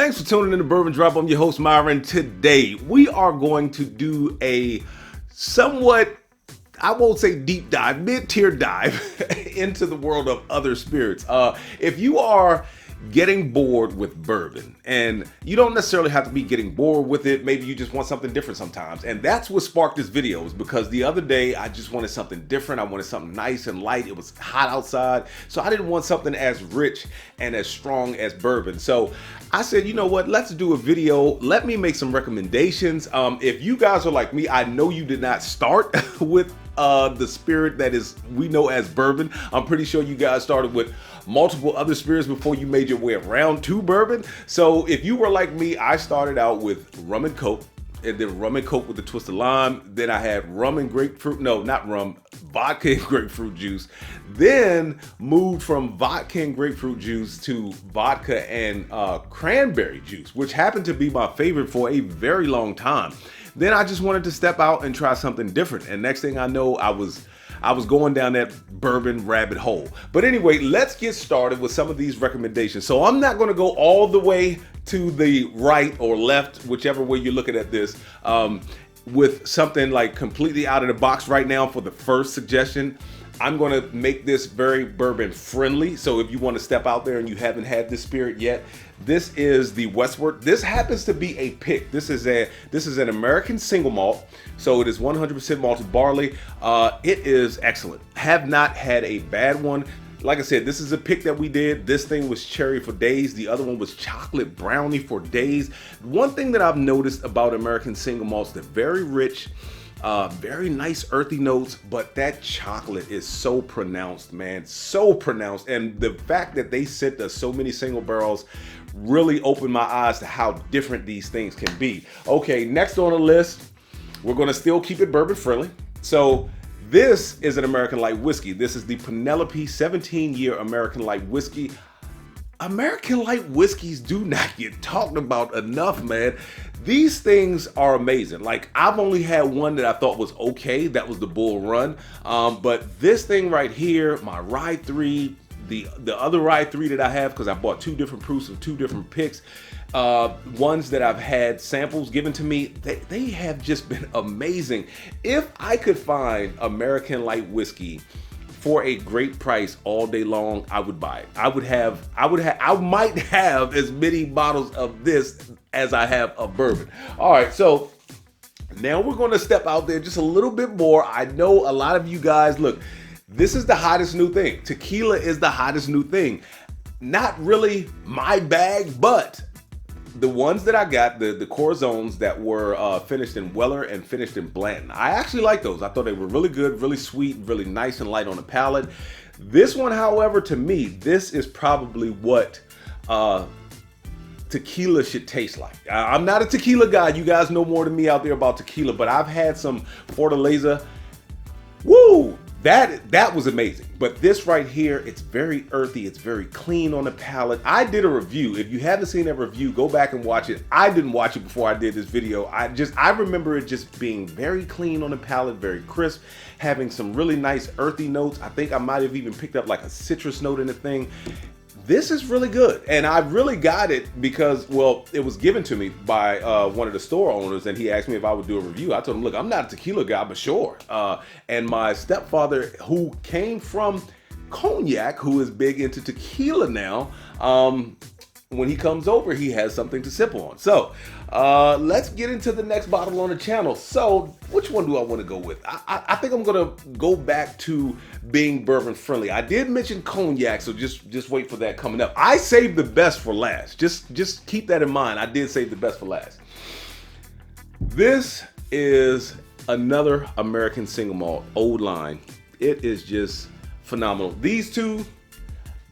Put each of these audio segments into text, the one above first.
Thanks for tuning in to Bourbon Drop. I'm your host, Myron. Today, we are going to do a somewhat, I won't say deep dive, mid-tier dive into the world of other spirits. If you are getting bored with bourbon, and you don't necessarily have to be getting bored with it, maybe you just want something different sometimes, and that's what sparked this video, is because the other day I just wanted something different. I wanted something nice and light. It was hot outside, so I didn't want something as rich and as strong as bourbon. So I said, you know what, let's do a video. Let me make some recommendations. If you guys are like me, I know you did not start with the spirit that is we know as bourbon. I'm pretty sure you guys started with multiple other spirits before you made your way around to bourbon. So if you were like me, I started out with rum and coke, and then rum and coke with the twist of lime. Then I had rum and grapefruit, no, not rum, vodka and grapefruit juice. Then moved from vodka and grapefruit juice to vodka and cranberry juice, which happened to be my favorite for a very long time. Then I just wanted to step out and try something different. And next thing I know, I was going down that bourbon rabbit hole. But anyway, let's get started with some of these recommendations. So I'm not going to go all the way to the right or left, whichever way you're looking at this, with something like completely out of the box right now for the first suggestion. I'm going to make this very bourbon friendly. So if you want to step out there and you haven't had this spirit yet, this is the Westward. This happens to be a pick. This is an American single malt. So it is 100% malted barley. It is excellent. Have not had a bad one. Like I said, this is a pick that we did. This thing was cherry for days. The other one was chocolate brownie for days. One thing that I've noticed about American single malts, they're very rich. Very nice earthy notes, but that chocolate is so pronounced, man, so pronounced. And the fact that they sent us so many single barrels really opened my eyes to how different these things can be. Okay, next on the list, we're going to still keep it bourbon friendly. So this is an American light whiskey. This is the Penelope 17-year American light whiskey. American light whiskeys do not get talked about enough, man. These things are amazing. Like, I've only had one that I thought was okay. That was the Bull Run. But this thing right here, my Rye 3, the other Rye 3 that I have, because I bought two different proofs of two different picks, ones that I've had samples given to me, they have just been amazing. If I could find American light whiskey for a great price all day long, I would buy it. I might have as many bottles of this as I have of bourbon. All right, so now we're going to step out there just a little bit more. I know a lot of you guys, look, this is the hottest new thing. Tequila is the hottest new thing. Not really my bag, but the ones that I got, the Corzones that were finished in Weller and finished in Blanton, I actually like those. I thought they were really good, really sweet, really nice and light on the palate. This one, however, to me, this is probably what tequila should taste like. I'm not a tequila guy. You guys know more than me out there about tequila, but I've had some Fortaleza. Woo! That was amazing. But this right here, it's very earthy. It's very clean on the palate. I did a review. If you haven't seen that review, go back and watch it. I didn't watch it before I did this video. I remember it just being very clean on the palate, very crisp, having some really nice earthy notes. I think I might have even picked up like a citrus note in the thing. This is really good, and I really got it because, well, it was given to me by one of the store owners, and he asked me if I would do a review. I told him, look, I'm not a tequila guy, but sure. And my stepfather, who came from cognac, who is big into tequila now, when he comes over, he has something to sip on. So let's get into the next bottle on the channel. So which one do I want to go with? I think I'm going to go back to being bourbon friendly. I did mention cognac, so just wait for that coming up. I saved the best for last. Just keep that in mind. I did save the best for last. This is another American single malt, Old Line. It is just phenomenal. These two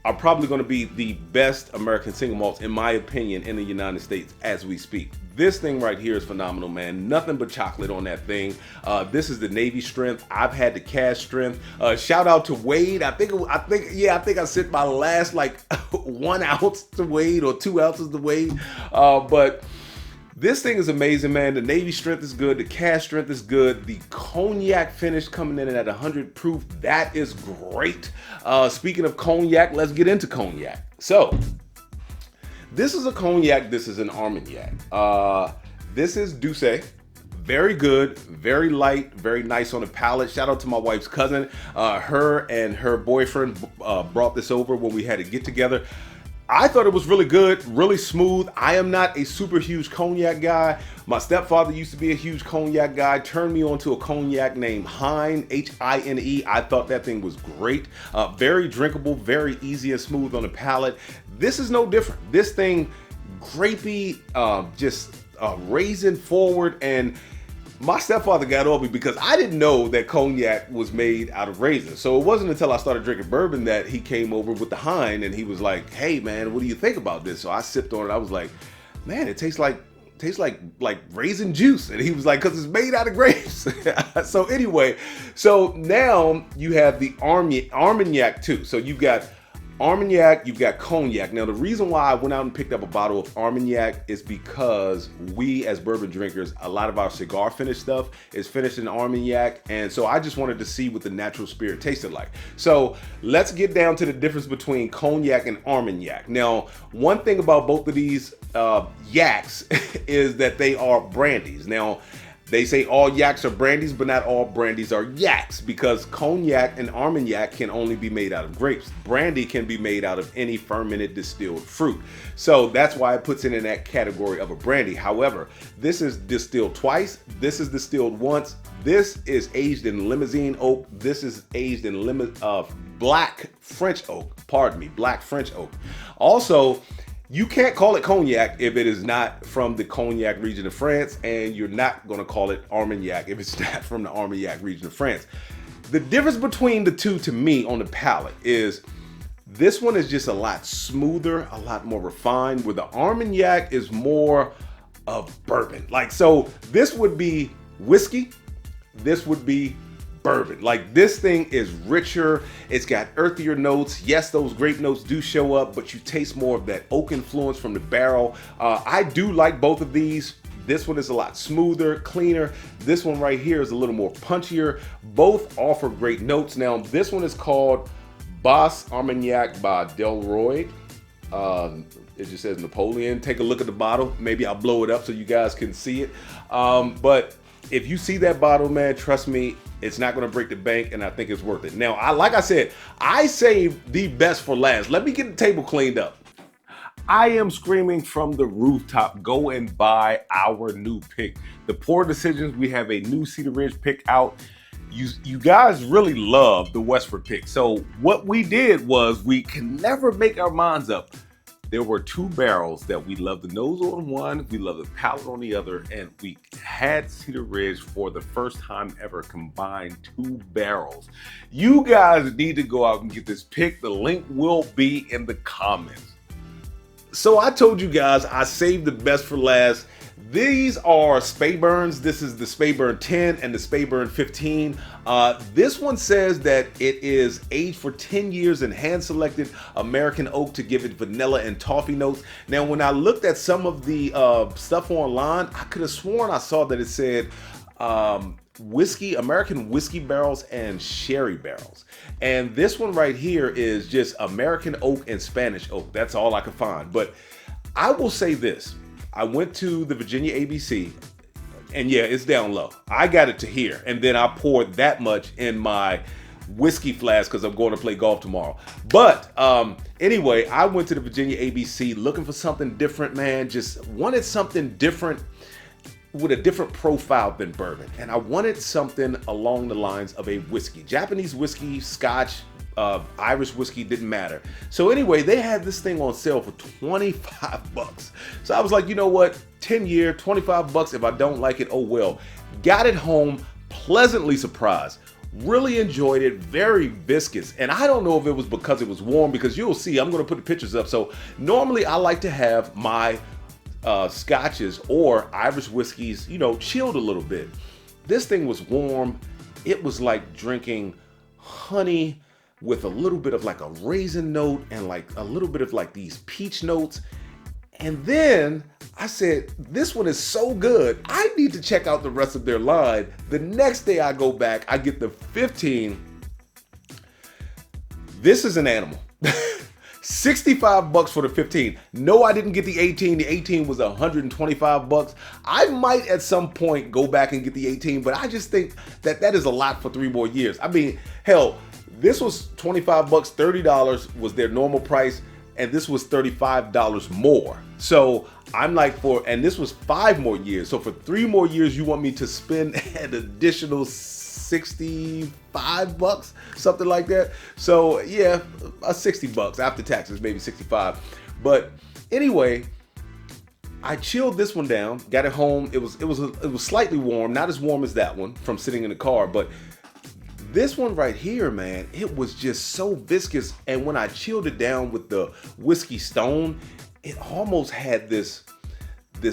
are probably going to be the best American single malts, in my opinion, in the United States as we speak. This thing right here is phenomenal, man. Nothing but chocolate on that thing. This is the Navy strength. I've had the cash strength. Shout out to Wade. I think I sent my last like 1 ounce to Wade or 2 ounces to Wade. But this thing is amazing, man. The Navy strength is good. The cash strength is good. The cognac finish coming in at 100 proof, that is great. Speaking of cognac, let's get into cognac. So This is a cognac. This is an Armagnac. This is Douce. Very good, very light, very nice on the palate. Shout out to my wife's cousin. Her and her boyfriend brought this over when we had a get together. I thought it was really good, really smooth. I am not a super huge cognac guy. My stepfather used to be a huge cognac guy, turned me on to a cognac named Hine, H-I-N-E. I thought that thing was great. Very drinkable, very easy and smooth on the palate. This is no different. This thing, grapey, just raisin forward, and my stepfather got on me because I didn't know that cognac was made out of raisins. So it wasn't until I started drinking bourbon that he came over with the Hine and he was like, "Hey man, what do you think about this?" So I sipped on it. I was like, "Man, it tastes like raisin juice." And he was like, "Cause it's made out of grapes." So anyway, so now you have the Armagnac too. So you've got Armagnac, you've got cognac. Now, the reason why I went out and picked up a bottle of Armagnac is because we, as bourbon drinkers, a lot of our cigar finish stuff is finished in Armagnac, and so I just wanted to see what the natural spirit tasted like. So let's get down to the difference between cognac and Armagnac. Now, one thing about both of these yaks is that they are brandies. Now, they say all yaks are brandies, but not all brandies are yaks, because cognac and Armagnac can only be made out of grapes. Brandy can be made out of any fermented distilled fruit. So that's why it puts it in that category of a brandy. However, this is distilled twice. This is distilled once. This is aged in Limousin oak. This is aged in black French oak. Pardon me, black French oak. Also, you can't call it cognac if it is not from the Cognac region of France, and you're not going to call it Armagnac if it's not from the Armagnac region of France. The difference between the two to me on the palate is this one is just a lot smoother, a lot more refined, where the Armagnac is more of bourbon. Like, so this would be whiskey, this would be bourbon. Like, this thing is richer, it's got earthier notes. Yes, those grape notes do show up, but you taste more of that oak influence from the barrel. I do like both of these. This one is a lot smoother, cleaner. This one right here is a little more punchier. Both offer great notes. Now, this one is called Boss Armagnac by Delroy. It just says Napoleon. Take a look at the bottle. Maybe I'll blow it up so you guys can see it. But if you see that bottle, man, trust me, it's not going to break the bank, and I think it's worth it. Now, like I said, I saved the best for last. Let me get the table cleaned up. I am screaming from the rooftop, go and buy our new pick. The Pour Decisions, we have a new Cedar Ridge pick out. You guys really love the Westford pick. So what we did was, we can never make our minds up. There were two barrels that we loved the nose on one, we loved the palate on the other, and we had Cedar Ridge for the first time ever combined two barrels. You guys need to go out and get this pick. The link will be in the comments. So I told you guys I saved the best for last. These are Speyburns. This is the Speyburn 10 and the Speyburn 15. This one says that it is aged for 10 years in hand-selected American oak to give it vanilla and toffee notes. Now, when I looked at some of the stuff online, I could have sworn I saw that it said whiskey, American whiskey barrels and sherry barrels. And this one right here is just American oak and Spanish oak. That's all I could find. But I will say this. I went to the Virginia ABC, and yeah, it's down low. I got it to here, and then I poured that much in my whiskey flask because I'm going to play golf tomorrow. But anyway, I went to the Virginia ABC looking for something different, man. Just wanted something different with a different profile than bourbon. And I wanted something along the lines of a whiskey. Japanese whiskey, Scotch, Irish whiskey, didn't matter. So anyway, they had this thing on sale for 25 bucks. So I was like, you know what? 10 year, 25 bucks. If I don't like it, oh well. Got it home, pleasantly surprised. Really enjoyed it, very viscous. And I don't know if it was because it was warm, because you'll see, I'm gonna put the pictures up. So normally I like to have my scotches or Irish whiskeys, you know, chilled a little bit. This thing was warm. It was like drinking honey with a little bit of like a raisin note and like a little bit of like these peach notes. And then I said, this one is so good, I need to check out the rest of their line. The next day I go back, I get the 15. This is an animal. 65 bucks for the 15. No, I didn't get the 18. The 18 was 125 bucks. I might at some point go back and get the 18, but I just think that that is a lot for 3 more years. I mean, hell, this was 25 bucks, $30 was their normal price, and this was $35 more. So I'm like, and this was 5 more years. So for 3 more years, you want me to spend an additional 65 bucks, something like that. So yeah, 60 bucks after taxes, maybe 65. But anyway, I chilled this one down, got it home. It was slightly warm, not as warm as that one from sitting in the car, but this one right here, man, it was just so viscous. And when I chilled it down with the whiskey stone, it almost had this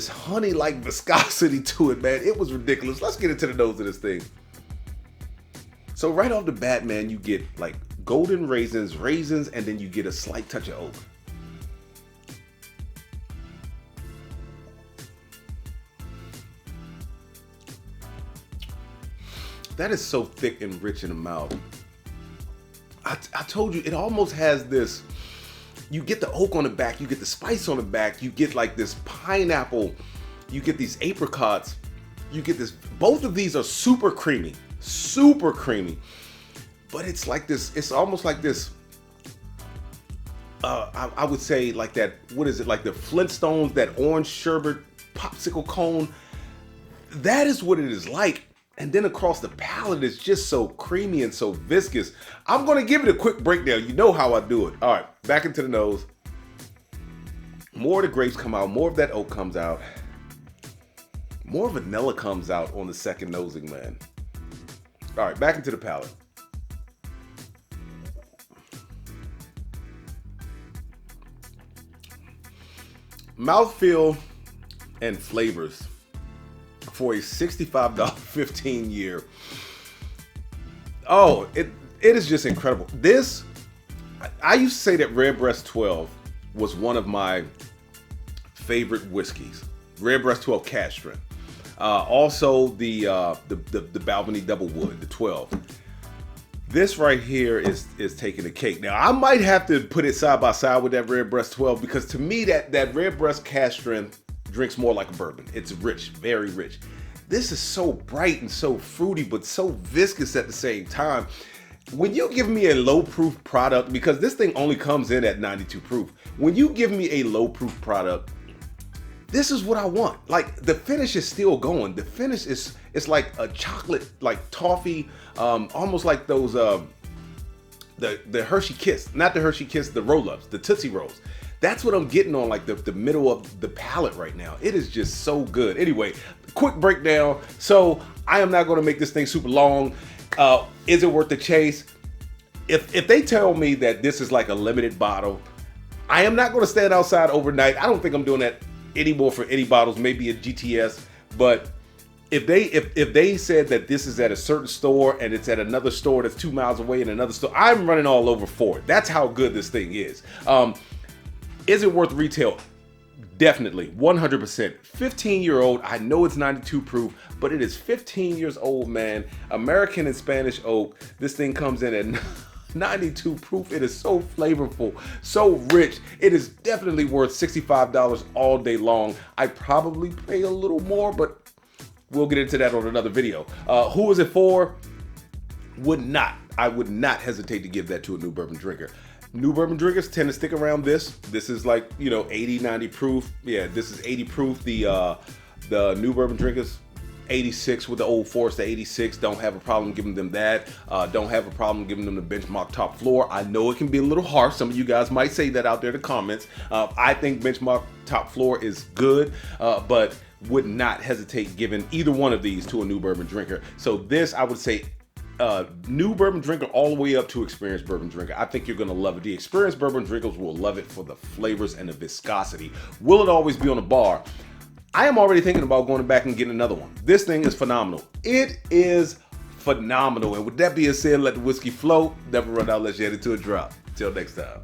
honey-like viscosity to it, man. It was ridiculous. Let's get into the nose of this thing. So right off the bat, man, you get like golden raisins, and then you get a slight touch of oak. That is so thick and rich in the mouth. I told you, it almost has this, you get the oak on the back, you get the spice on the back, you get like this pineapple, you get these apricots, you get this, both of these are super creamy, but it's like this, it's almost like this, I would say like that, what is it, like the Flintstones, that orange sherbet popsicle cone, that is what it is like. And then across the palate, it's just so creamy and so viscous. I'm gonna give it a quick breakdown. You know how I do it. All right, back into the nose. More of the grapes come out, more of that oak comes out. More vanilla comes out on the second nosing, man. All right, back into the palate. Mouthfeel and flavors for a $65 15-year. Oh, it is just incredible. This, I used to say that Redbreast 12 was one of my favorite whiskeys. Redbreast 12 cask strength. Also the Balvenie Double Wood, the 12. This right here is taking the cake. Now I might have to put it side by side with that Redbreast 12 because to me that Redbreast cask strength drinks more like a bourbon. It's rich, very rich. This is so bright and so fruity, but so viscous at the same time. When you give me a low proof product, because this thing only comes in at 92 proof, when you give me a low proof product, this is what I want. Like the finish is still going. The finish is, it's like a chocolate, like toffee, almost like those, the Hershey Kiss, not the Hershey Kiss, the roll-ups, the Tootsie Rolls. That's what I'm getting on like the middle of the palate right now. It is just so good. Anyway, quick breakdown. So I am not gonna make this thing super long. Is it worth the chase? If they tell me that this is like a limited bottle, I am not gonna stand outside overnight. I don't think I'm doing that anymore for any bottles, maybe a GTS, but if they said that this is at a certain store and it's at another store that's 2 miles away in another store, I'm running all over for it. That's how good this thing is. Is it worth retail? Definitely, 100%. 15-year-old, I know it's 92 proof, but it is 15 years old, man. American and Spanish oak. This thing comes in at 92 proof. It is so flavorful, so rich. It is definitely worth $65 all day long. I probably pay a little more, but we'll get into that on another video. Who is it for? I would not hesitate to give that to a new bourbon drinker. New bourbon drinkers tend to stick around this. This is like, 80, 90 proof. Yeah, this is 80 proof. The new bourbon drinkers, 86 with the Old Forester 86. Don't have a problem giving them that. Don't have a problem giving them the Benchmark Top Floor. I know it can be a little harsh. Some of you guys might say that out there in the comments. I think Benchmark Top Floor is good, but would not hesitate giving either one of these to a new bourbon drinker. So this, I would say, new bourbon drinker all the way up to experienced bourbon drinker. I think you're gonna love it. The experienced bourbon drinkers will love it for the flavors and the viscosity. Will it always be on the bar? I am already thinking about going back and getting another one. This thing is phenomenal. It is phenomenal. And with that being said, let the whiskey flow. Never run out unless you head it to a drop. Till next time.